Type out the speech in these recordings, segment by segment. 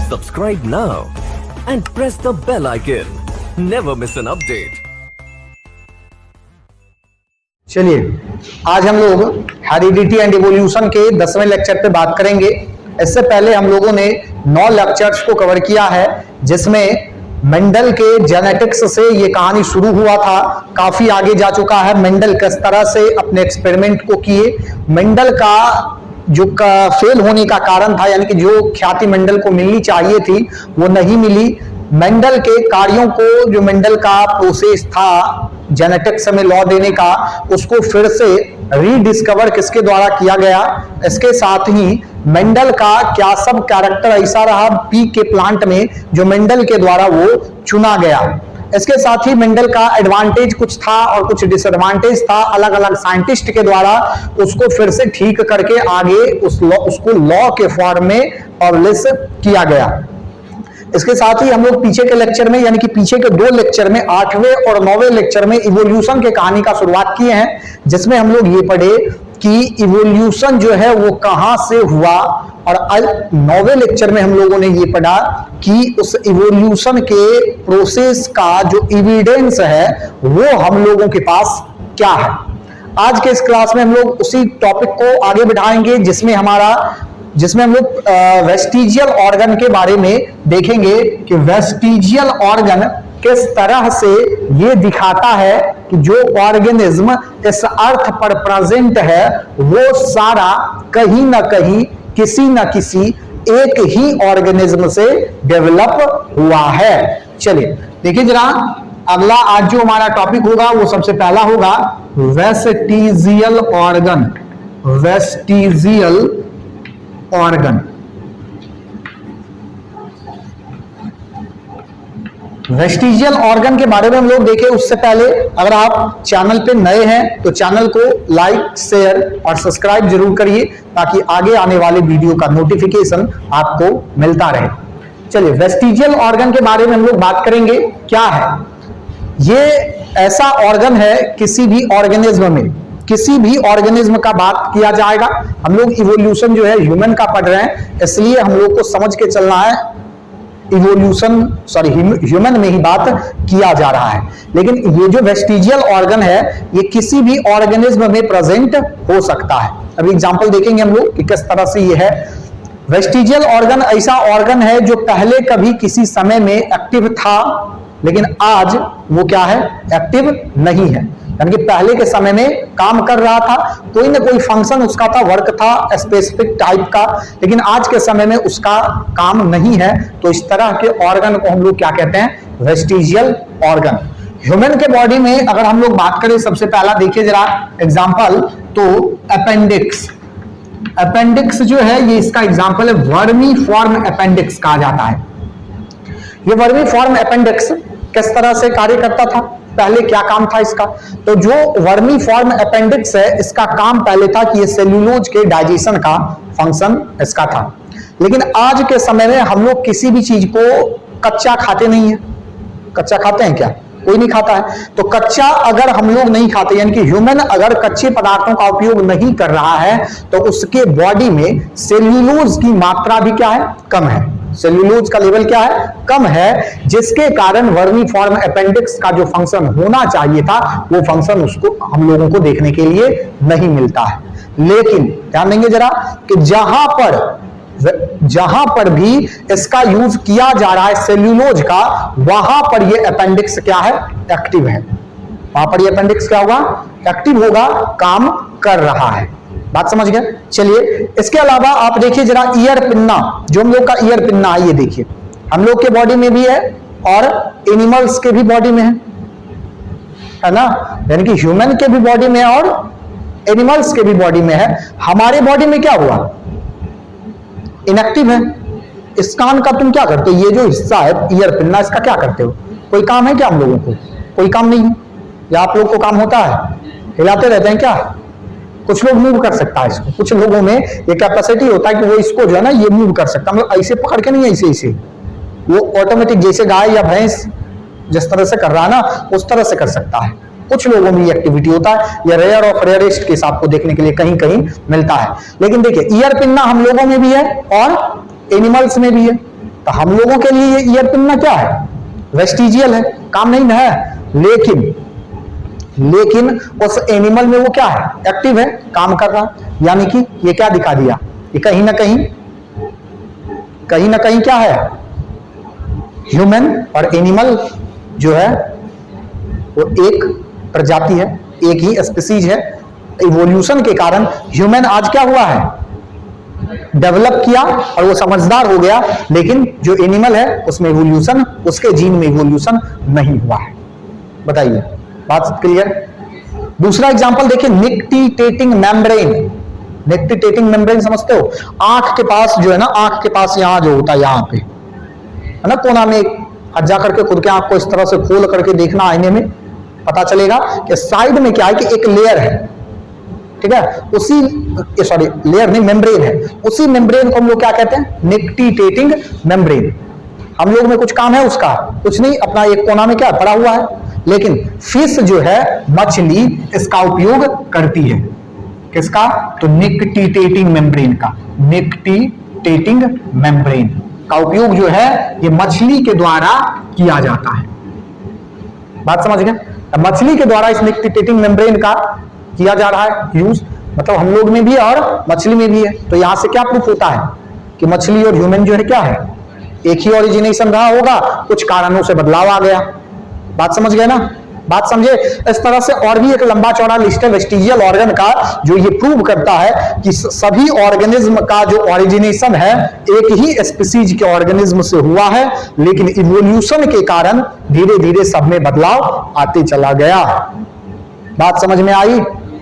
Subscribe now and press the bell icon. Never miss an update. चलिए आज हम लोग हेरिडिटी एंड इवोल्यूशन के 10वें लेक्चर पे बात करेंगे। इससे पहले हम लोगों ने 9 लेक्चर्स को कवर किया है, जिसमें मेंडल के जेनेटिक्स से ये कहानी शुरू हुआ था, काफी आगे जा चुका है। मेंडल किस तरह से अपने एक्सपेरिमेंट को किए, मेंडल का जो फेल होने का कारण था, यानी कि जो ख्याति मेंडल को मिलनी चाहिए थी वो नहीं मिली। मेंडल के कार्यों को, जो मेंडल का प्रोसेस था जेनेटिक्स में लॉ देने का, उसको फिर से रीडिस्कवर किसके द्वारा किया गया। इसके साथ ही मेंडल का क्या सब कैरेक्टर ऐसा रहा पीक के प्लांट में जो मेंडल के द्वारा वो चुना गया। इसके साथ ही मेंडल का एडवांटेज कुछ था और कुछ डिसएडवांटेज था, अलग अलग साइंटिस्ट के द्वारा उसको फिर से ठीक करके आगे उसको लॉ के फॉर्म में पब्लिश किया गया। इसके साथ ही हम लोग पीछे के लेक्चर में, यानी कि पीछे के 2 लेक्चर में, 8वें और 9वें लेक्चर में इवोल्यूशन के कहानी का शुरुआत किए हैं, जिसमें हम लोग ये पढ़े कि इवोल्यूशन जो है वो कहां से हुआ। और 9वें लेक्चर में हम लोगों ने ये पढ़ा कि उस इवोल्यूशन के प्रोसेस का जो एविडेंस है वो हम लोगों के पास क्या है। आज के इस क्लास में हम लोग उसी टॉपिक को आगे बढ़ाएंगे, जिसमें हम लोग वेस्टिजियल ऑर्गन के बारे में देखेंगे कि वेस्टिजियल ऑर्गन किस तरह से ये दिखाता है कि जो ऑर्गेनिज्म इस अर्थ पर प्रेजेंट है वो सारा कहीं ना कहीं किसी न किसी एक ही ऑर्गेनिज्म से डेवलप हुआ है। चलिए देखिए जरा, अगला आज जो हमारा टॉपिक होगा वो सबसे पहला होगा vestigial organ. Vestigial organ, vestigial organ के बारे में हम लोग देखें उससे पहले अगर आप चैनल पे नए हैं तो चैनल को लाइक, शेयर और सब्सक्राइब जरूर करिए, ताकि आगे आने वाले वीडियो का नोटिफिकेशन आपको मिलता रहे। चलिए वेस्टिजियल ऑर्गन के बारे में हम लोग बात करेंगे। क्या है ये? ऐसा ऑर्गन है किसी भी ऑर्गेनिज्म में, किसी भी ऑर्गेनिज्म का बात किया जाएगा। हम लोग इवोल्यूशन जो है ह्यूमन का पढ़ रहे हैं, इसलिए हम लोग को समझ के चलना है ह्यूमन में ही बात किया जा रहा है। लेकिन ये जो वेस्टिजियल ऑर्गन है ये किसी भी ऑर्गेनिज्म में प्रेजेंट हो सकता है। अभी एग्जांपल देखेंगे हम लोग कि किस तरह से ये है। वेस्टिजियल ऑर्गन ऐसा ऑर्गन है जो पहले कभी किसी समय में एक्टिव था, लेकिन आज वो क्या है, एक्टिव नहीं है। यानी कि पहले के समय में काम कर रहा था, कोई ना कोई फंक्शन उसका था, वर्क था स्पेसिफिक टाइप का, लेकिन आज के समय में उसका काम नहीं है। तो इस तरह के ऑर्गन को हम लोग क्या कहते हैं, वेस्टिजियल ऑर्गन। ह्यूमन के बॉडी में अगर हम लोग बात करें, सबसे पहला देखिए जरा एग्जांपल, तो अपेंडिक्स। अपेंडिक्स जो है ये इसका एग्जांपल है, वर्मी फॉर्म अपेंडिक्स कहा जाता है। ये वर्मी फॉर्म अपेंडिक्स किस तरह से कार्य करता था, पहले क्या काम था इसका? तो जो वर्मी फॉर्म अपेंडिक्स है इसका काम पहले था कि ये सेल्यूलोज के डाइजेशन का फंक्शन इसका था। लेकिन आज के समय में हम लोग किसी भी चीज को कच्चा खाते नहीं है। कच्चा खाते हैं क्या? कोई नहीं खाता है। तो कच्चा अगर हम लोग नहीं खाते, यानी कि ह्यूमन अगर कच्चे पदार्थों का उपयोग नहीं कर रहा है, तो उसके बॉडी में सेल्यूलोज की मात्रा भी क्या है, कम है। सेल्यूलोज का लेवल क्या है, कम है, जिसके कारण वर्मी फॉर्म अपेंडिक्स का जो फंक्शन होना चाहिए था वो फंक्शन उसको हम लोगों को देखने के लिए नहीं मिलता है। लेकिन ध्यान देंगे जरा कि जहां पर भी इसका यूज किया जा रहा है सेल्यूलोज का, वहां पर ये अपेंडिक्स क्या है, एक्टिव है। वहां पर ये अपेंडिक्स क्या होगा, एक्टिव होगा, काम कर रहा है। बात समझ गए? चलिए इसके अलावा आप देखिए जरा ईयर पिन्ना, जो हम लोग का ईयर पिन्ना है, ये देखिए हम लोग के बॉडी में भी है और एनिमल्स के भी बॉडी में है ना, यानी कि ह्यूमन के भी बॉडी में और एनिमल्स के भी बॉडी में है। हमारे बॉडी में क्या हुआ, इनएक्टिव है। इस कान का तुम क्या करते हो, ये जो हिस्सा है ईयर पिन्ना, इसका क्या करते हो? कोई काम है क्या हम लोगों को? कोई काम नहीं है। या आप लोग को काम होता है, हिलाते रहते हैं क्या? कुछ लोग मूव कर सकता है इसको, कुछ लोगों में ये कैपेसिटी होता है कि वो इसको जो है ना ये मूव कर सकता है, मतलब ऐसे पकड़ के नहीं, ऐसे वो ऑटोमेटिक, जैसे गाय या भैंस जिस तरह से कर रहा है ना उस तरह से कर सकता है। कुछ लोगों में एक्टिविटी होता है, या रेयर ऑफ रेयरेस्ट केस आपको देखने के लिए कहीं कहीं मिलता है। लेकिन देखिए ईयर पिन्ना हम लोगों में भी है और एनिमल्स में भी है। तो हम लोगों के लिए ये ईयर पिन क्या है, वेस्टिजियल है, काम नहीं ना है, लेकिन उस एनिमल में वो क्या है, एक्टिव है, काम कर रहा। यानी कि ये क्या दिखा दिया, ये कहीं ना कहीं क्या है, ह्यूमन और एनिमल जो है वो एक प्रजाति है, एक ही स्पीसीज है। इवोल्यूशन के कारण ह्यूमन आज क्या हुआ है, डेवलप किया और वो समझदार हो गया, लेकिन जो एनिमल है उसमें इवोल्यूशन, उसके जीन में इवोल्यूशन नहीं हुआ है। बताइए, बात क्लियर। दूसरा एग्जांपल देखिए, निक्टिटेटिंग मेम्ब्रेन। निक्टिटेटिंग मेम्ब्रेन समझते हो, आंख के पास जो है ना, आंख के पास यहां जो होता है, यहां पे है ना, कोना में हट जा करके खुद के आंख को इस तरह से खोल करके देखना आईने में, पता चलेगा कि साइड में क्या है कि एक लेयर है, ठीक है, उसी सॉरी लेयर नहीं, मेम्ब्रेन है, उसी मेम्ब्रेन को हम लोग क्या कहते हैं, निक्टिटेटिंग मेम्ब्रेन। हम लोग में कुछ काम है उसका, कुछ नहीं, अपना एक कोना में क्या पड़ा हुआ है। लेकिन फिश जो है, मछली, इसका उपयोग करती है, किसका, तो निक्टिटेटिंग मेम्ब्रेन का, निक्टिटेटिंग मेम्ब्रेन का उपयोग जो है ये मछली के द्वारा किया जाता है। बात समझ गए, मछली के द्वारा इस निक्टिटेटिंग मेम्ब्रेन का किया जा रहा है यूज, मतलब हम लोग में भी और मछली में भी है। तो यहां से क्या प्रूफ होता है कि मछली और ह्यूमन जो है क्या है, एक ही ओरिजिनेशन रहा होगा, कुछ कारणों से बदलाव आ गया। बात समझ गए ना, बात समझे। इस तरह से और भी एक लंबा चौड़ा लिस्ट है वेस्टिजियल ऑर्गन का, जो ये प्रूव करता है कि सभी ऑर्गेनिज्म का जो ओरिजिनेशन है एक ही स्पीसीज के ऑर्गेनिज्म से हुआ है, लेकिन इवोल्यूशन के कारण धीरे धीरे सब में बदलाव आते चला गया। बात समझ में आई,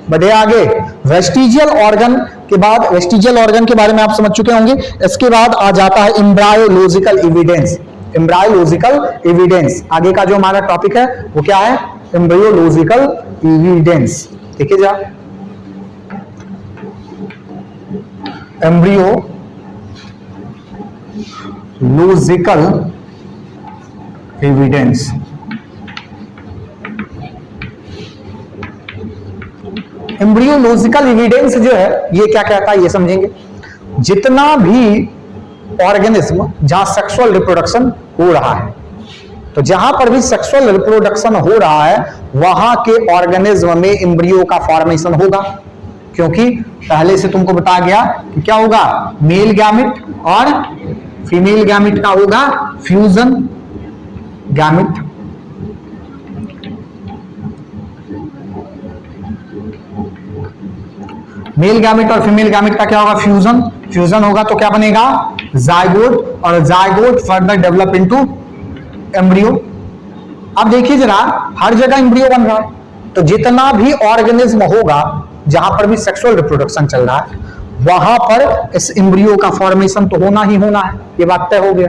बढ़े आगे। वेस्टिजियल ऑर्गन के बाद, वेस्टिजियल ऑर्गन के बारे में आप समझ चुके होंगे। इसके बाद आ जाता है एम्ब्रायोलॉजिकल एविडेंस। एम्ब्रायोलॉजिकल एविडेंस आगे का जो हमारा टॉपिक है वो क्या है, एम्ब्रियोलॉजिकल एविडेंस। देखिए जरा, एम्ब्रियोलॉजिकल एविडेंस। एम्ब्रियोलॉजिकल एविडेंस जो है ये क्या कहता है, ये समझेंगे। जितना भी ऑर्गेनिज्म जहां सेक्सुअल रिप्रोडक्शन हो रहा है, तो जहां पर भी सेक्सुअल रिप्रोडक्शन हो रहा है वहां के ऑर्गेनिज्म में एम्ब्रियो का फॉर्मेशन होगा, क्योंकि पहले से तुमको बताया गया कि क्या होगा, मेल गैमेट और फीमेल गैमेट का होगा फ्यूजन गैमेट। मेल गैमेट और फीमेल गैमेट का क्या होगा, फ्यूजन। फ्यूजन होगा तो क्या बनेगा, जायगोट, और zygote further develop into embryo. अब देखिए जरा, हर जगह एम्ब्रियो बन रहा है, तो जितना भी ऑर्गेनिज्म होगा जहां पर भी सेक्सुअल रिप्रोडक्शन चल रहा है वहां पर इस एम्ब्रियो का फॉर्मेशन तो होना ही होना है, ये बात तय हो गया।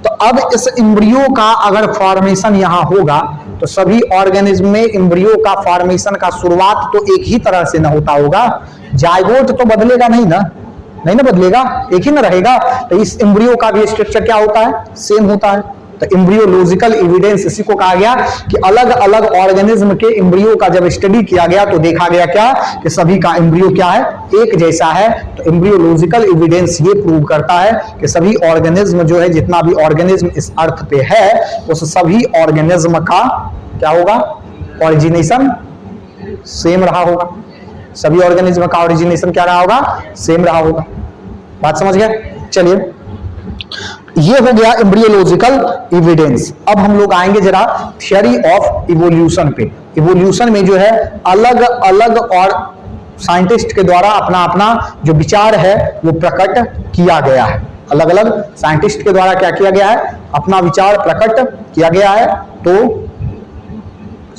तो अब इस एम्ब्रियो का अगर फॉर्मेशन यहां होगा तो सभी ऑर्गेनिज्म में एम्ब्रियो का फॉर्मेशन का शुरुआत तो एक ही तरह से ना होता होगा। जायगोट तो बदलेगा नहीं ना, नहीं ना बदलेगा, एक ही ना रहेगा। तो इस एम्ब्रियो का भी स्ट्रक्चर क्या होता है, सेम होता है। तो एम्ब्रियोलॉजिकल एविडेंस इसी को कहा गया कि अलग अलग ऑर्गेनिज्म के एम्ब्रियो का जब स्टडी किया गया तो देखा गया क्या कि सभी का एम्ब्रियो क्या है, एक जैसा है। तो एम्ब्रियोलॉजिकल एविडेंस ये प्रूव करता है कि सभी ऑर्गेनिज्म जो है, जितना भी ऑर्गेनिज्म इस अर्थ पे है, उस सभी ऑर्गेनिज्म का क्या होगा, ओरिजिनेशन सेम रहा होगा। सभी ऑर्गेनिज्म का ओरिजिनेशन क्या रहा होगा, सेम रहा होगा। बात समझ गए। चलिए, ये हो गया एम्ब्रियोलॉजिकल एविडेंस। अब हम लोग आएंगे जरा थियरी ऑफ इवोल्यूशन पे। इवोल्यूशन में जो है अलग अलग और साइंटिस्ट के द्वारा अपना अपना जो विचार है वो प्रकट किया गया है। अलग अलग साइंटिस्ट के द्वारा क्या किया गया है, अपना विचार प्रकट किया गया है। तो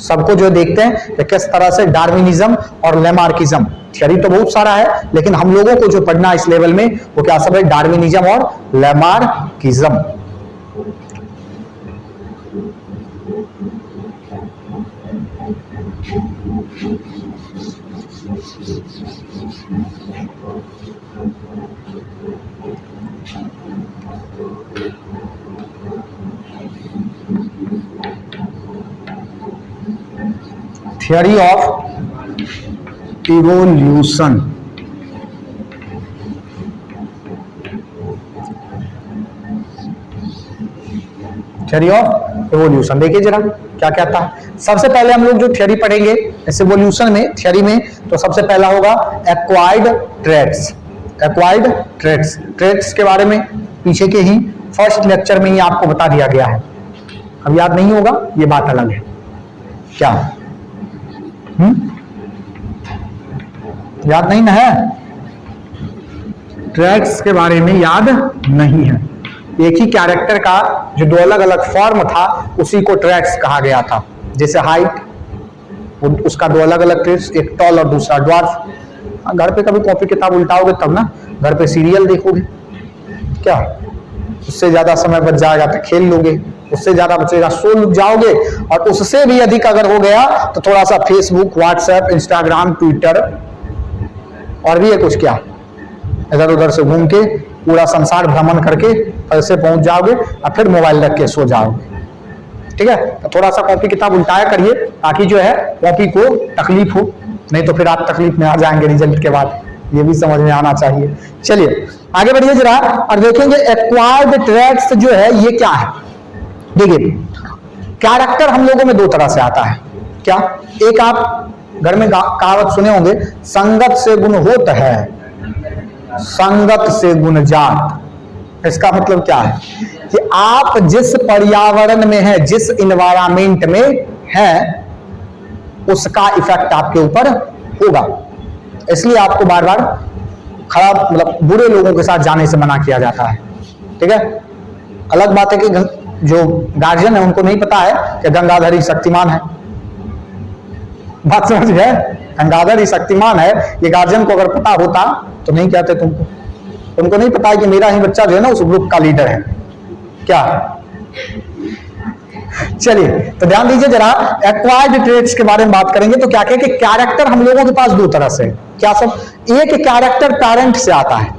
सबको जो देखते हैं कि किस तरह से डार्विनिज्म और लेमार्किज्म, थियरी तो बहुत सारा है लेकिन हम लोगों को जो पढ़ना इस लेवल में वो क्या सब है, डार्विनिज्म और Lamarckism. Theory of evolution. Theory of evolution. देखिए जरा क्या कहता है। सबसे पहले हम लोग जो थ्योरी पढ़ेंगे इस इवोल्यूशन में, थ्योरी में, तो सबसे पहला होगा acquired traits. Acquired traits, traits के बारे में पीछे के ही फर्स्ट लेक्चर में ही आपको बता दिया गया है। अब याद नहीं होगा ये बात अलग है। क्या याद नहीं ना है? ट्रेट्स के बारे में याद नहीं है। एक ही कैरेक्टर का जो दो अलग अलग फॉर्म था उसी को ट्रेट्स कहा गया था। जैसे हाइट, उसका दो अलग अलग ट्रेट्स, एक टॉल और दूसरा ड्वार्फ। घर पे कभी कॉपी किताब उल्टाओगे तब ना, घर पे सीरियल देखोगे क्या, उससे ज्यादा समय बच जाएगा तो खेल लोगे, उससे ज्यादा बचेगा सो जाओगे, और उससे भी अधिक अगर हो गया तो थोड़ा सा फेसबुक, व्हाट्सएप, इंस्टाग्राम, ट्विटर और भी है कुछ, क्या इधर उधर से घूम के पूरा संसार भ्रमण करके ऐसे पहुंच जाओगे और फिर मोबाइल रख के सो जाओगे। ठीक है, तो थोड़ा सा कॉपी किताब उल्टाया करिए ताकि जो है कॉपी को तकलीफ हो, नहीं तो फिर आप तकलीफ में आ जाएंगे रिजल्ट के बाद। ये भी समझ में आना चाहिए। चलिए आगे बढ़िए जरा और देखेंगे एक्वायर्ड ट्रेट्स जो है ये क्या है। देखिए कैरेक्टर हम लोगों में दो तरह से आता है। क्या? एक आप घर में कहावत सुने होंगे, संगत से गुण होत है, संगत से गुण जात। इसका मतलब क्या है कि आप जिस पर्यावरण में है, जिस इन्वायरमेंट में है, उसका इफेक्ट आपके ऊपर होगा। इसलिए आपको बार बार खराब मतलब बुरे लोगों के साथ जाने से मना किया जाता है। ठीक है, अलग बात है कि जो गार्जियन है उनको नहीं पता है कि गंगाधर ही शक्तिमान है। बात समझ गए? गंगाधर ही शक्तिमान है, ये गार्जियन को अगर पता होता तो नहीं कहते तुमको। तुमको नहीं पता है कि मेरा ही बच्चा जो है ना उस ग्रुप का लीडर है। क्या? चलिए तो ध्यान दीजिए जरा, एक्वायर्ड ट्रेट्स के बारे में बात करेंगे तो क्या कहें कि कैरेक्टर हम लोगों के पास दो तरह से, क्या सब? एक कैरेक्टर पेरेंट से आता है,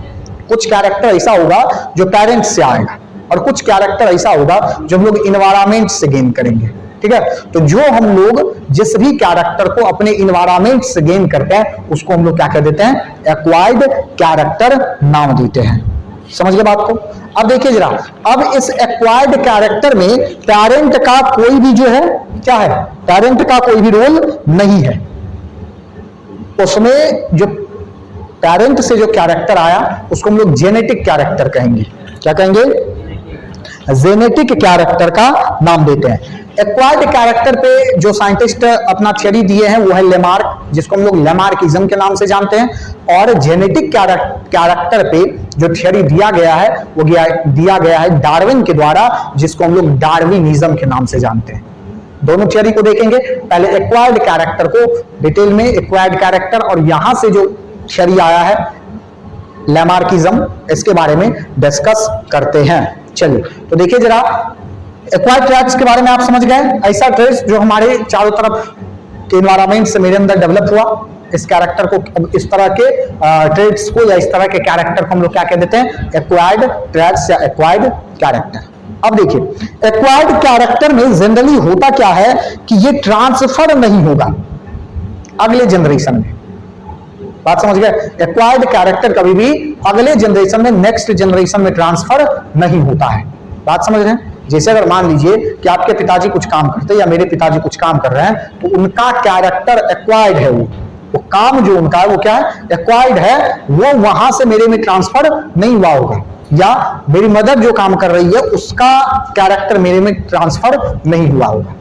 कुछ कैरेक्टर ऐसा होगा जो पेरेंट से आएगा, और कुछ कैरेक्टर ऐसा होगा जो हम लोग इन्वायरमेंट से गेन करेंगे। ठीक है, तो जो हम लोग जिस भी कैरेक्टर को अपने इन्वायरमेंट से गेन करते हैं उसको हम लोग क्या कह देते हैं? एक्वायर्ड कैरेक्टर नाम देते हैं। समझ गए बात को? अब देखिए जरा, अब इस एक्वायर्ड कैरेक्टर में पेरेंट का कोई भी जो है क्या है, पेरेंट का कोई भी रोल नहीं है। उसमें जो पेरेंट से जो कैरेक्टर आया उसको हम लोग जेनेटिक कैरेक्टर कहेंगे। क्या कहेंगे? जेनेटिक कैरेक्टर का नाम देते हैं। एक्वायर्ड कैरेक्टर पे जो साइंटिस्ट अपना थ्योरी दिए हैं वो है लेमार्क, जिसको हम लोग लेमार्किज्म के नाम से जानते हैं। और जेनेटिक कैरेक्टर पे जो थ्योरी दिया गया है वो दिया गया है डार्विन के द्वारा, जिसको हम लोग डार्विनिज्म के नाम से जानते हैं। दोनों थ्योरी को देखेंगे, पहले एक्वायर्ड कैरेक्टर को डिटेल में, एक्वायर्ड कैरेक्टर, और यहां से जो थ्योरी आया है लेमार्किज्म, इसके बारे में डिस्कस करते हैं। चलिए तो देखिए जरा, एक्वायर्ड ट्रेट्स के बारे में आप समझ गए। ऐसा ट्रेट्स जो हमारे चारों तरफ के एनवायरनमेंट से मेरे अंदर डेवलप हुआ, इस कैरेक्टर को, इस तरह के ट्रेट्स को या इस तरह के कैरेक्टर को हम लोग क्या कह देते हैं? एक्वायर्ड ट्रेट्स या एक्वायर्ड कैरेक्टर। अब देखिए एक्वायर्ड कैरेक्टर में जनरली होता क्या है कि ये ट्रांसफर नहीं होगा अगले जनरेशन में। बात समझ गए? एक्वायर्ड कैरेक्टर कभी भी अगले जनरेशन में, नेक्स्ट जनरेशन में ट्रांसफर नहीं होता है। बात समझ रहे हैं? जैसे अगर मान लीजिए कि आपके पिताजी कुछ काम करते हैं या मेरे पिताजी कुछ काम कर रहे हैं, तो उनका कैरेक्टर एक्वायर्ड है, वो काम जो उनका है वो क्या है? एक्वायर्ड है। वो वहां से मेरे में ट्रांसफर नहीं हुआ होगा, या मेरी मदर जो काम कर रही है उसका कैरेक्टर मेरे में ट्रांसफर नहीं हुआ होगा,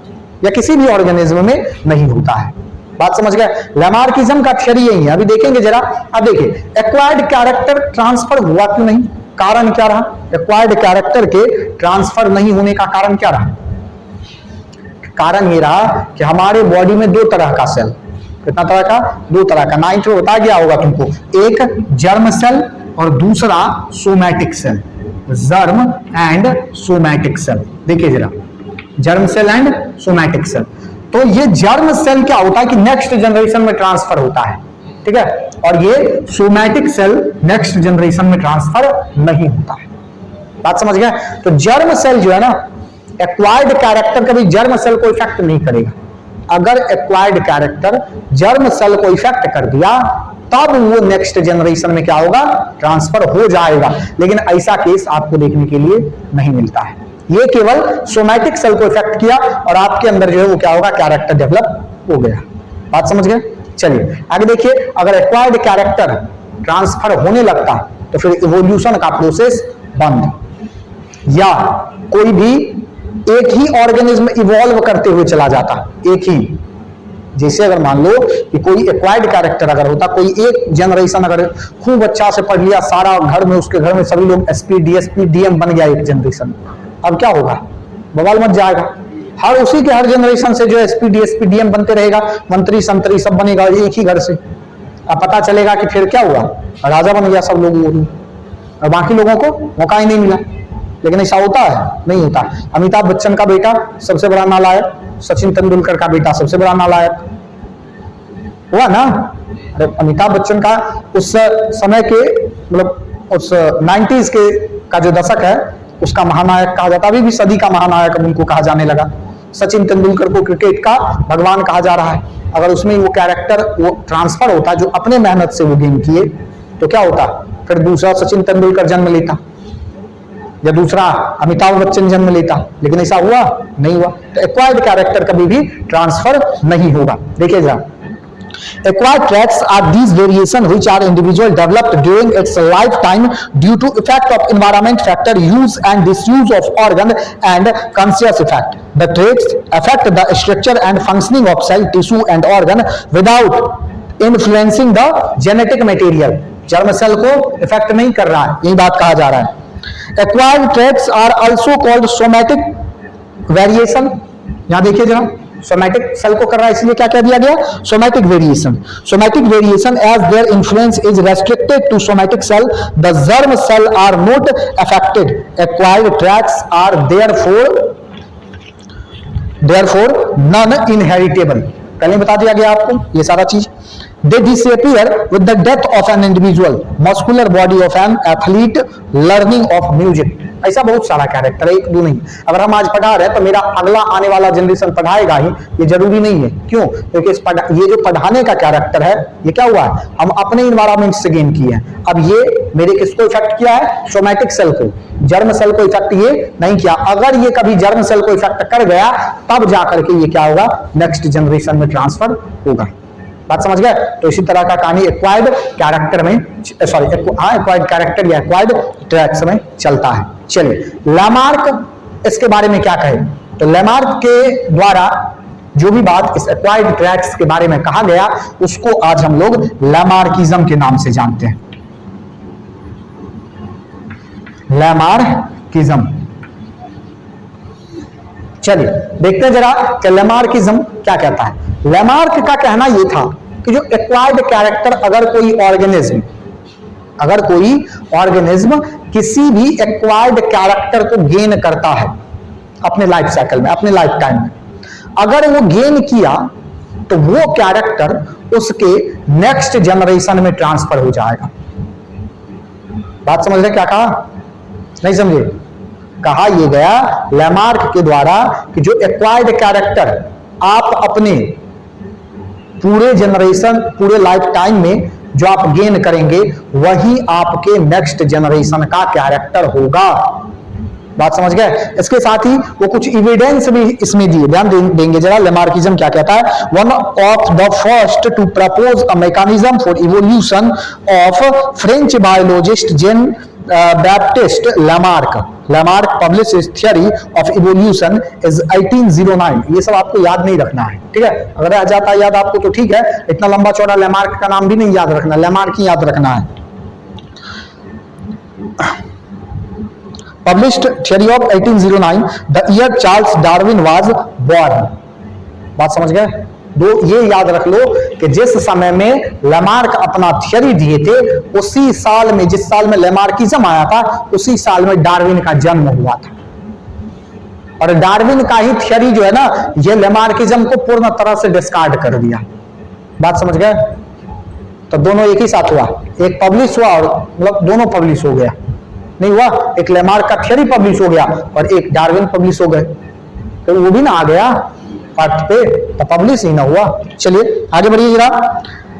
या किसी भी ऑर्गेनिज्म में नहीं होता है। बात समझ गए? लेमार्किज्म का थ्योरी यही है। अभी देखेंगे जरा। अब देखिए एक्वायर्ड कैरेक्टर ट्रांसफर हुआ क्यों नहीं, कारण क्या रहा? एक्वायर्ड कैरेक्टर के ट्रांसफर नहीं होने का कारण क्या रहा? कारण ये रहा कि हमारे बॉडी में दो तरह का सेल, कितना तरह का? दो तरह का। 9 बता गया होगा तुमको, एक जर्म सेल और दूसरा somatic cell. Germ and somatic cell. देखिए जरा, germ cell and somatic cell. तो ये जर्म सेल क्या होता है कि नेक्स्ट जनरेशन में ट्रांसफर होता है। ठीक है, और ये सोमैटिक सेल नेक्स्ट जनरेशन में ट्रांसफर नहीं होता है। बात समझ गए? तो जर्म सेल जो है ना, एक्वायर्ड कैरेक्टर कभी जर्म सेल को इफेक्ट नहीं करेगा। अगर एक्वायर्ड कैरेक्टर जर्म सेल को इफेक्ट कर दिया तब वो नेक्स्ट जनरेशन में क्या होगा? ट्रांसफर हो जाएगा। लेकिन ऐसा केस आपको देखने के लिए नहीं मिलता है। ये केवल सोमैटिक सेल को इफेक्ट किया और आपके अंदर जो है वो क्या होगा, कैरेक्टर डेवलप हो गया। बात समझ गए? चलिए आगे देखिए, अगर एक्वायर्ड कैरेक्टर ट्रांसफर होने लगता तो फिर इवोल्यूशन का प्रोसेस बंद, या कोई भी एक ही ऑर्गेनिज्म इवॉल्व करते हुए चला जाता, एक ही। जैसे अगर मान लो कि कोई एक्वायर्ड कैरेक्टर अगर होता, कोई एक जनरेशन अगर खूब अच्छा से पढ़ लिया, सारा घर में, उसके घर में सभी लोग एसपी डीएसपी डीएम बन गया एक जनरेशन, अब क्या होगा, बवाल मच जाएगा। हर उसी के हर जनरेशन से जो एसपी डीएसपी डीएम बनते रहेगा, मंत्री संतरी सब बनेगा एक ही घर से। अब पता चलेगा कि फिर क्या हुआ, राजा बन गया सब लोग, और बाकी लोगों को मौका ही नहीं मिला। लेकिन ऐसा होता है? नहीं होता। अमिताभ बच्चन का बेटा सबसे बड़ा नालायक, सचिन तेंदुलकर का बेटा सबसे बड़ा नालायक हुआ ना। अरे अमिताभ बच्चन का उस समय के, मतलब उस 90s के का जो दशक है उसका महानायक कहा जाता, अभी भी सदी का महानायक अब उनको कहा जाने लगा। सचिन तेंदुलकर को क्रिकेट का भगवान कहा जा रहा है। अगर उसमें वो कैरेक्टर वो ट्रांसफर होता जो अपने मेहनत से वो गेन किए तो क्या होता, फिर दूसरा सचिन तेंदुलकर जन्म लेता या दूसरा अमिताभ बच्चन जन्म लेता। लेकिन ऐसा हुआ नहीं हुआ। तो एक्वायर्ड कैरेक्टर कभी भी ट्रांसफर नहीं होगा। देखिए जरा, acquired traits are these variation which are individual developed during its lifetime due to effect of environment factor, use and disuse of organ and conscious effect. The traits affect the structure and functioning of cell, tissue and organ without influencing the genetic material. Germ cell को effect नहीं कर रहा है, यही बात कहा जा रहा है। Acquired traits are also called somatic variation. यहां देखिए जरा, सोमैटिक सेल को कर रहा है, इसलिए क्या कह दिया गया, somatic variation. Somatic variation as their influence is restricted to somatic cell, the germ cell are not affected. Acquired traits are therefore non inheritable. पहले बता दिया गया आपको ये सारा चीज। They disappear with the death of an individual. Muscular body of an athlete, learning of music. ऐसा बहुत सारा कैरेक्टर है, एक दो नहीं। अगर हम आज पढ़ा रहे हैं तो मेरा अगला आने वाला जनरेशन पढ़ाएगा ही, ये जरूरी नहीं है। क्यों? क्योंकि ये जो पढ़ाने का कैरेक्टर है ये क्या हुआ है, हम अपने इन्वायरमेंट से गेन किए हैं। अब ये मेरे किसको इफेक्ट किया है, सोमैटिक सेल को। जर्म सेल को इफेक्ट ये नहीं किया। अगर ये कभी जर्म सेल को इफेक्ट कर गया तब जाकर के ये क्या होगा, नेक्स्ट जनरेशन में ट्रांसफर होगा। बात समझ गए? तो इसी तरह का कहानी एक्वायर्ड कैरेक्टर में, सॉरी एक्वायर्ड कैरेक्टर या एक्वायर्ड ट्रैट्स में चलता है। चलिए लैमार्क इसके बारे में क्या कहे, तो लैमार्क के द्वारा जो भी बात इस एक्वायर्ड ट्रैट्स के बारे में कहा गया उसको आज हम लोग लैमार्किज्म के नाम से जानते हैं। लैमार्किज्म। चलिए देखते हैं जरा कि लैमार्किज्म क्या कहता है। लैमार्क का कहना यह था कि जो एक्वायर्ड कैरेक्टर, अगर कोई ऑर्गेनिज्म किसी भी एक्वायर्ड कैरेक्टर को गेन करता है अपने लाइफ साइकिल में, अपने लाइफ टाइम में, अगर वो गेन किया तो वो कैरेक्टर उसके नेक्स्ट जनरेशन में ट्रांसफर हो जाएगा। बात समझ रहे क्या कहा, नहीं समझे? कहा यह गया लैमार्क के द्वारा कि जो एक्वायर्ड कैरेक्टर आप अपने पूरे जनरेशन, पूरे लाइफ टाइम में जो आप गेन करेंगे वही आपके नेक्स्ट जनरेशन का कैरेक्टर होगा। बात समझ गए? इसके साथ ही वो कुछ एविडेंस भी इसमें दिए, ध्यान देंगे जरा। लैमार्किज्म क्या कहता है, one of the first to propose a mechanism for evolution of French biologist Jean Baptiste Lamarck. Lamarck publish his theory of evolution is 1809। ये सब आपको याद नहीं रखना है, ठीक है? अगर आ जाता है याद आपको तो ठीक है, इतना लंबा चौड़ा लैमार्क का नाम भी नहीं याद रखना, लैमार्क ही याद रखना है। Published theory of 1809, the year Charles Darwin was born। बात समझ गए? दो ये याद रख लो कि जिस समय में लैमार्क अपना थियरी दिए थे उसी साल में, जिस साल में लैमार्किज्म आया था उसी साल में डार्विन का जन्म हुआ था। और डार्विन का ही थियरी जो है ना, ये लैमार्किज्म को पूर्ण तरह से डिस्कार्ड कर दिया। बात समझ गए? तो दोनों एक ही साथ हुआ, एक पब्लिश हुआ और मतलब दोनों पब्लिश हो गया, नहीं हुआ? एक लैमार्क का थियरी पब्लिश हो गया और एक डार्विन पब्लिश हो गए, तो वो भी ना आ गया पार्ट पे, तो पब्लिश ही ना हुआ। चलिए आगे बढ़िए जरा।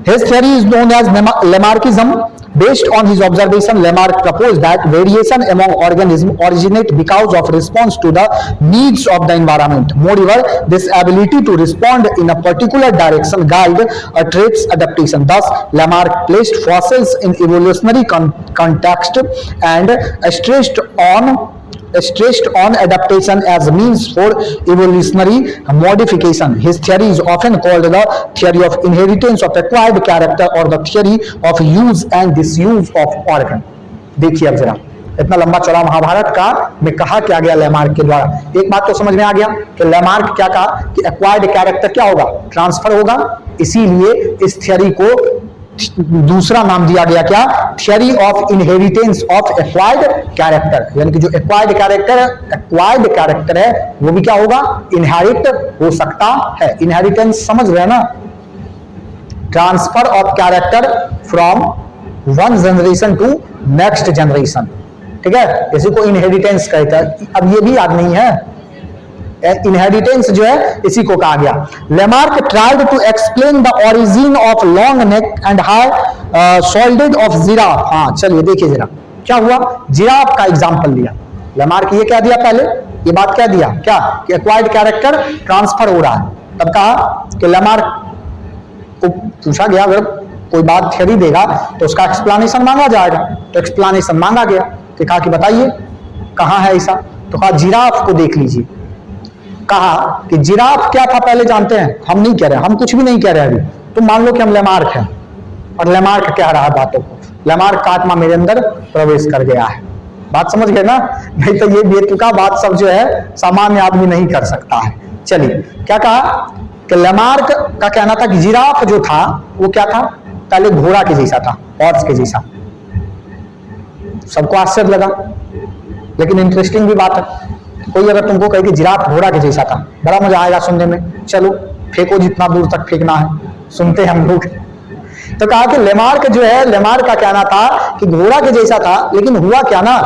His theory is known as Lamarckism. Based on his observation, Lamarck proposed that variation among organisms originate because of response to the needs of the environment. Moreover, this ability to respond in a particular direction guide a trait's adaptation. Thus, Lamarck placed fossils in evolutionary context and stressed on adaptation as means for evolutionary modification. His theory is often called the theory of inheritance of acquired character or the theory of use and disuse of organ. देखिए अब जरा इतना लंबा चौड़ा महाभारत का में कहा क्या गया लेमार्क के द्वारा। एक बात तो समझ में आ गया कि लेमार्क क्या कहा कि एक्वायर्ड कैरेक्टर क्या होगा, ट्रांसफर होगा, इसीलिए इस थियरी को दूसरा नाम दिया गया क्या, theory of inheritance of acquired character. यानी कि जो एक्वायर्ड कैरेक्टर है वो भी क्या होगा, इनहेरिट हो सकता है। इनहेरिटेंस समझ रहे हैं ना, transfer of character from one generation to next generation, ठीक है, इसी को इनहेरिटेंस कहते हैं। अब ये भी याद नहीं है, इनहेरिटेंस जो है इसी को कहा गया। Lamarck tried to explain the origin of long neck and high shouldered of giraffe. हाँ चलिए देखिए जरा क्या हुआ, जिराफ का एग्जांपल लिया लेमार्क। ये क्या दिया, पहले ये बात क्या दिया, क्या कि एक्वायर्ड कैरेक्टर ट्रांसफर हो रहा है। तब कहा कि लेमार्क को पूछा गया अगर कोई बात थ्योरी देगा तो उसका एक्सप्लेनेशन मांगा जाएगा, तो एक्सप्लेनेशन मांगा गया कि कहा कि बताइए कहां है ऐसा, तो कहा जिराफ को देख लीजिए। कहा कि जिराफ क्या था पहले जानते हैं, हम नहीं कह रहे, हम कुछ भी नहीं कह रहे अभी, तुम मान लो कि हम लेमार्क हैं और लेमार्क कह रहा है बातों को, लेमार्क का आत्मा मेरे अंदर प्रवेश कर गया है। बात समझ गए ना, नहीं तो ये बेतुका बात सब जो है सामान्य आदमी नहीं कर सकता है। चलिए क्या कहा कि लेमार्क का कहना था कि जिराफ जो था वो क्या था, पहले घोड़ा के जैसा था, हॉर्स के जैसा। सबको आश्चर्य लगा, लेकिन इंटरेस्टिंग भी बात है। कोई अगर तुमको कहे कि जिराफ घोड़ा के जैसा था, बड़ा मजा आएगा सुनने में, चलो फेंको जितना दूर तक फेंकना है, सुनते हैं हम लोग। तो कहा कि लेमार्क जो है, लेमार्क का कहना था कि घोड़ा के जैसा था, लेकिन हुआ क्या ना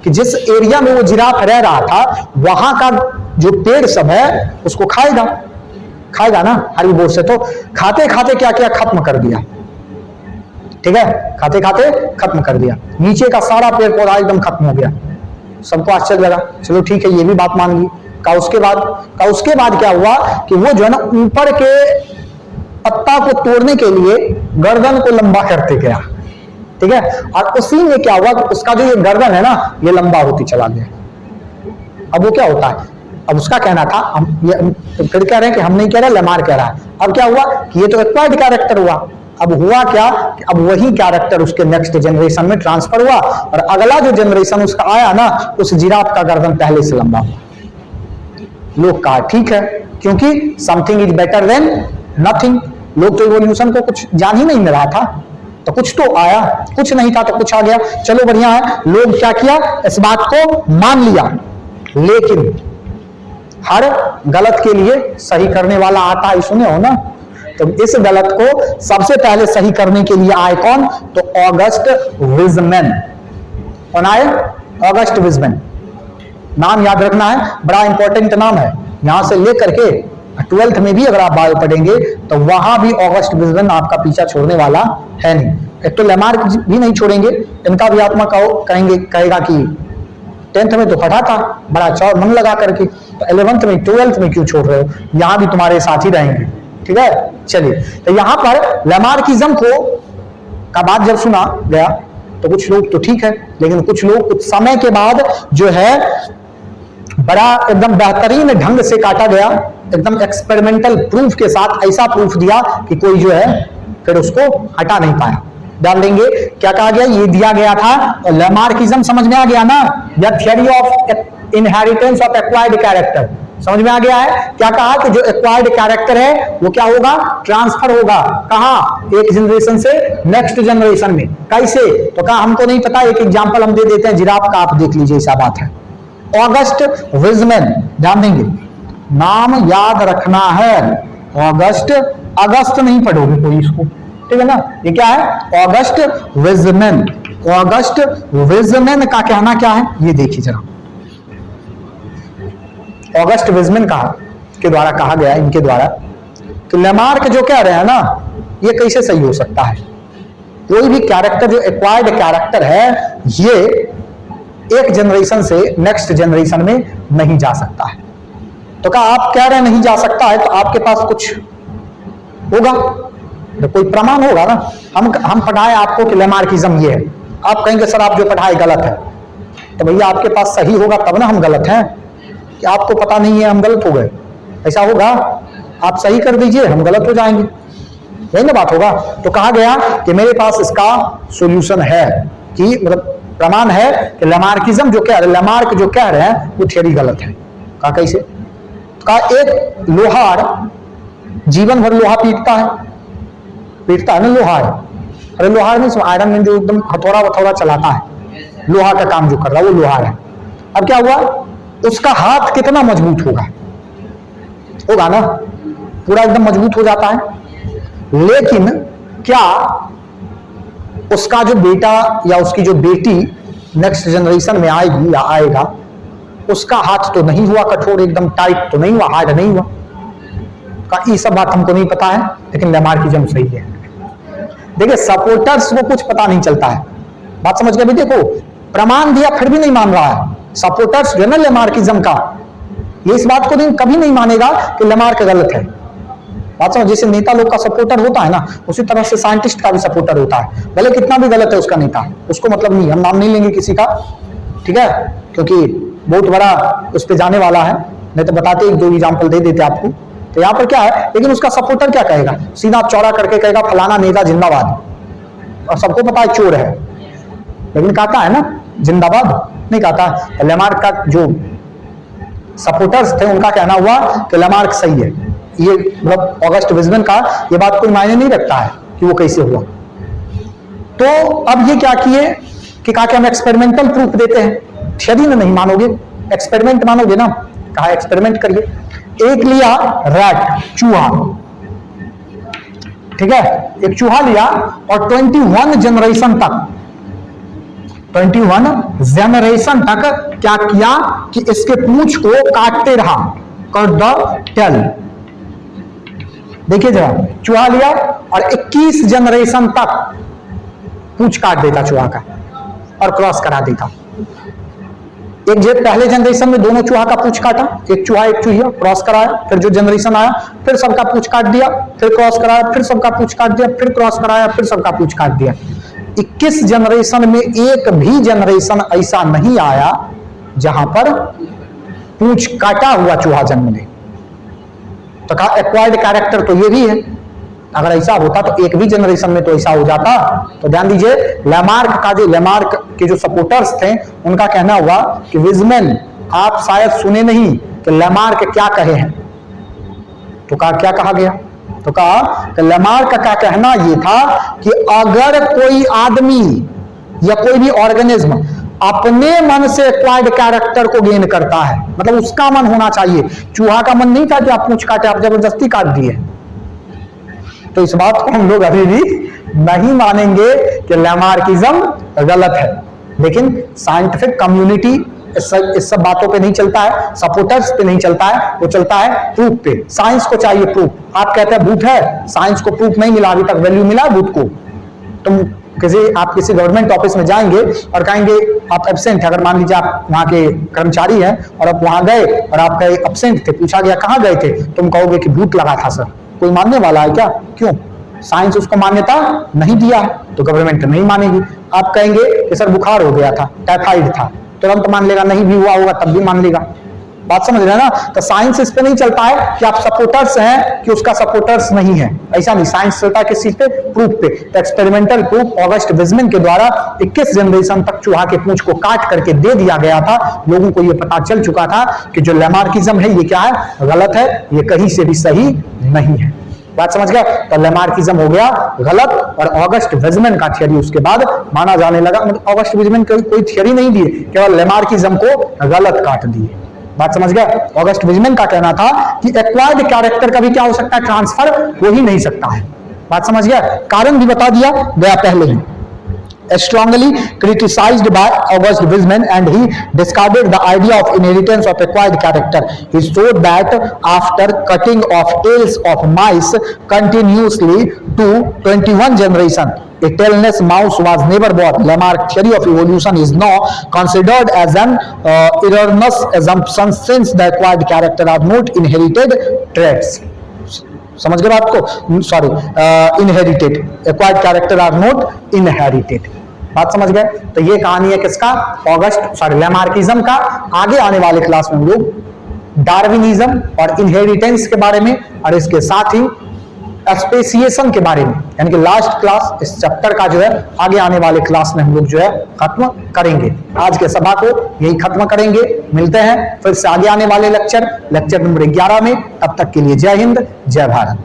कि जिस एरिया में वो जिराफ रह रहा था वहां का जो पेड़ सब है उसको खाएगा ना, हरी बोझ से। तो खाते खाते क्या किया, खत्म कर दिया, ठीक है, खाते खाते खत्म कर दिया, नीचे का सारा पेड़ पौधा एकदम खत्म हो गया। सबको आश्चर्य लगा, चलो ठीक है ये भी बात मान ली। का उसके बाद क्या हुआ कि वो जो है ना ऊपर के पत्ता को तोड़ने के लिए गर्दन को लंबा करते गया, ठीक है, और उसी में क्या हुआ कि उसका जो ये गर्दन है ना ये लंबा होती चला गया। अब वो क्या होता है, अब उसका कहना था, हम ये फिर कह रहे हैं कि हम नहीं कह रहे, लेमार्क कह रहा है। अब क्या हुआ कि ये तो एक्वायर्ड कैरेक्टर हुआ, अब हुआ क्या कि अब वही कैरेक्टर उसके नेक्स्ट जनरेशन में ट्रांसफर हुआ और अगला जो जनरेशन उसका आया ना उस जिराफ का गर्दन पहले से लंबा हुआ। लोग कहा ठीक है, क्योंकि something is better than nothing. लोग तो इवोल्यूशन को कुछ जान ही नहीं मिल रहा था, तो कुछ तो आया, कुछ नहीं था तो कुछ आ गया, चलो बढ़िया है। लोग क्या किया, इस बात को मान लिया, लेकिन हर गलत के लिए सही करने वाला आता है, सुने हो ना। तो इस गलत को सबसे पहले सही करने के लिए आए कौन, तो ऑगस्ट विजमैन। कौन आए, ऑगस्ट विजमैन। नाम याद रखना है, बड़ा इंपॉर्टेंट नाम है। यहां से लेकर के 12th में भी अगर आप बायो पढ़ेंगे तो वहां भी ऑगस्ट विजमैन आपका पीछा छोड़ने वाला है नहीं। एक तो लेमार्क भी नहीं छोड़ेंगे, इनका भी आत्मा कहेगा कि 10th में तो पढ़ा था बड़ा चौड़ मन लगा करके, तो 11th में 12th में क्यों छोड़ रहे हो, यहां भी तुम्हारे साथ ही रहेंगे, ठीक है। चलिए, तो यहां पर लेमार्किज्म को का बात जब सुना गया तो कुछ लोग तो ठीक है, लेकिन कुछ लोग कुछ समय के बाद जो है बड़ा एकदम बेहतरीन ढंग से काटा गया, एकदम एक्सपेरिमेंटल प्रूफ के साथ, ऐसा प्रूफ दिया कि कोई जो है फिर उसको हटा नहीं पाया। ध्यान देंगे क्या कहा गया, ये दिया गया था लेमार्किज्म, समझ में आ गया ना, या theory of inheritance of acquired character, समझ में आ गया है। क्या कहा कि जो एक्वायर्ड कैरेक्टर है वो क्या होगा, ट्रांसफर होगा, कहां, एक जनरेशन से नेक्स्ट जनरेशन में। कैसे, तो कहा हमको नहीं पता, एक एग्जांपल हम दे देते हैं, जिराफ का आप देख लीजिए, ऐसा बात है। ऑगस्ट विजमैन, ध्यान देंगे, नाम याद रखना है, ऑगस्ट, अगस्त नहीं पढ़ोगे कोई इसको, ठीक है ना। ये क्या है, ऑगस्ट विजमैन। ऑगस्ट विजमैन का कहना क्या है, ये देखिए जरा। ऑगस्ट विजमैन के द्वारा कहा गया, इनके द्वारा, कि लेमार्क जो कह रहे हैं ना, ये कैसे सही हो सकता है? कोई भी कैरेक्टर जो एक्वायर्ड कैरेक्टर है ये एक जनरेशन से नेक्स्ट जनरेशन में नहीं जा सकता है। तो कहा आप कह रहे हैं नहीं जा सकता है, तो आपके पास कुछ होगा, तो कोई प्रमाण होगा ना। हम पढ़ाए आपको कि लेमार्किज्म ये है, आप कहेंगे सर आप जो पढ़ाए गलत है, तो भैया आपके पास सही होगा तब ना हम गलत हैं, कि आपको पता नहीं है हम गलत हो गए, ऐसा होगा? आप सही कर दीजिए हम गलत हो जाएंगे, यही ना बात होगा। तो कहा गया कि मेरे पास इसका सॉल्यूशन है, कि मतलब प्रमाण है कि लेमार्किज्म जो कह रहे, लेमार्क जो कह रहे हैं वो थियरी गलत है। कहा कैसे? तो कहा एक लोहार जीवन भर लोहा पीटता है ना लोहार, अरे लोहार नहीं, आयरन मैन जो एकदम हथौड़ा वथौड़ा चलाता है, लोहा का काम जो कर रहा है वो लोहार है। अब क्या हुआ, उसका हाथ कितना मजबूत होगा ना, पूरा एकदम मजबूत हो जाता है, लेकिन क्या उसका जो बेटा या उसकी जो बेटी नेक्स्ट जनरेशन में आएगी या आएगा, उसका हाथ तो नहीं हुआ कठोर, एकदम टाइट तो नहीं हुआ, हार्ड नहीं हुआ? का ये सब बात हमको नहीं पता है, लेकिन लेमार्किज्म सही है। देखिए सपोर्टर्स को कुछ पता नहीं चलता है, बात समझ गए? भी देखो प्रमाण दिया फिर भी नहीं मान रहा है सपोर्टर्स जो है ना लेमार्किज्म का, ये इस बात को कभी नहीं मानेगा कि लेमार्क गलत है। बात समझ, जैसे नेता लोग का सपोर्टर होता है ना, उसी तरह से साइंटिस्ट का भी सपोर्टर होता है, भले कितना भी गलत है उसका नेता, उसको मतलब नहीं, हम नाम नहीं लेंगे किसी का, ठीक है, क्योंकि बहुत बड़ा उस पर जाने वाला है, नहीं तो बताते एक दो एग्जाम्पल दे देते आपको। तो यहाँ पर क्या है, लेकिन उसका सपोर्टर क्या कहेगा, सीधा चौड़ा करके कहेगा फलाना नेता जिंदाबाद, और सबको पता है चोर है, लेकिन कहता है ना जिंदाबाद, नहीं कहता। लेमार्क का जो सपोर्टर्स थे उनका कहना हुआ कि लेमार्क सही है, ये मतलब ऑगस्ट विजमन का ये बात कोई मायने नहीं रखता है कि वो कैसे हुआ। तो अब ये क्या किए कि कहा कि हम एक्सपेरिमेंटल प्रूफ देते हैं, थियरी में नहीं मानोगे, एक्सपेरिमेंट मानोगे ना, कहा एक्सपेरिमेंट करिए। एक लिया रैट, चूहा, ठीक है, एक चूहा लिया और 21 जनरेशन तक क्या किया कि इसके पूंछ को काटते रहा, कर द टेल। देखिए जरा, चूहा लिया और 21 जनरेशन तक पूंछ काट देता चूहा का और क्रॉस करा देता। एक पहले जनरेशन में दोनों चूहा का पूंछ काटा, एक चूहा एक चूहिया, क्रॉस कराया, फिर जो जनरेशन आया फिर सबका पूंछ काट दिया, फिर क्रॉस कराया, फिर सबका पूंछ काट दिया, फिर क्रॉस कराया, फिर सबका पूंछ काट दिया। 21 जनरेशन में एक भी जनरेशन ऐसा नहीं आया जहां पर पूंछ काटा हुआ चूहा जन्म ले। तो कहा एक्वायर्ड कैरेक्टर तो ये भी है, अगर ऐसा होता तो एक भी जनरेशन में तो ऐसा हो जाता। तो ध्यान दीजिए, लेमार्क के जो सपोर्टर्स थे उनका कहना हुआ कि विजमन आप शायद सुने नहीं कि लेमार्क क्या कहे हैं। तो कहा क्या कहा गया, तो कहा कि लेमार्क का कहना यह था कि अगर कोई आदमी या कोई भी ऑर्गेनिज्म अपने मन से एक्वायर्ड कैरेक्टर को गेन करता है, मतलब उसका मन होना चाहिए, चूहा का मन नहीं था कि आप पूंछ काटे, आप जबरदस्ती काट दिए, तो इस बात को हम लोग अभी भी नहीं मानेंगे कि लेमार्किज्म गलत है। लेकिन साइंटिफिक कम्युनिटी इस सब बातों पे नहीं चलता है, सपोर्टर्स पे नहीं चलता है, वो चलता है प्रूफ पे। साइंस को चाहिए प्रूफ। आप कहते हैं भूत है, साइंस को प्रूफ नहीं मिला, अभी तक वैल्यू मिला भूत को। तुम आप किसी गवर्नमेंट ऑफिस में जाएंगे और कहेंगे आप एब्सेंट है, अगर मान लीजिए आप वहां के कर्मचारी हैं और आप वहां गए और आप कहे एब्सेंट थे, पूछा गया कहां गए थे, तुम कहोगे कि भूत लगा था सर। कोई मानने वाला है क्या? क्यों? साइंस उसको मान्यता नहीं दिया है, तो गवर्नमेंट नहीं मानेगी। आप कहेंगे कि सर बुखार हो गया था, टाइफाइड था, तुरंत मान लेगा, नहीं भी हुआ होगा तब भी मान लेगा। बात समझ रहे हैं ना? तो साइंस इस पे नहीं चलता है कि आप सपोर्टर्स हैं कि उसका सपोर्टर्स नहीं है, ऐसा नहीं। साइंस चलता है किस चीज पे? प्रूफ पे। तो एक्सपेरिमेंटल प्रूफ ऑगस्ट विजमन के द्वारा 21 जनरेशन तक चूहा के पूंछ को काट करके दे दिया गया था। लोगों को यह पता चल चुका था कि जो लेमार्किज्म है ये क्या है? गलत है, ये कहीं से भी सही नहीं है। बात समझ गया? तो लेमार्किज्म हो गया गलत, और ऑगस्ट विजमन का थियरी उसके बाद माना जाने लगा। मतलब ऑगस्ट विजमन कोई थियरी नहीं दिए, केवल लेमार्किज्म को गलत काट दिए। बात समझ गया? ऑगस्ट विजमन का कहना था कि एक्वायर्ड कैरेक्टर का भी क्या हो सकता है? ट्रांसफर हो ही नहीं सकता है। बात समझ गया? कारण भी बता दिया गया पहले ही। strongly criticized by August Weismann, and he discarded the idea of inheritance of acquired character. He showed that after cutting off tails of mice continuously to 21 generations, a tailless mouse was never born. Lamarck's theory of evolution is now considered as an erroneous assumption, since the acquired character are not inherited traits. समझ गए बात को? Sorry, inherited, acquired character are not inherited. बात समझ गए? तो ये कहानी है किसका? लैमार्किज्म का। आगे आने वाले क्लास में हम लोग डार्विनिज्म और इनहेरिटेंस के बारे में और इसके साथ ही स्पेसिएशन के बारे में, यानी कि लास्ट क्लास इस चैप्टर का जो है आगे आने वाले क्लास में हम लोग जो है खत्म करेंगे। आज के सभा को यही खत्म करेंगे। मिलते हैं फिर से आगे आने वाले लेक्चर नंबर 11 में। तब तक के लिए जय हिंद, जय भारत।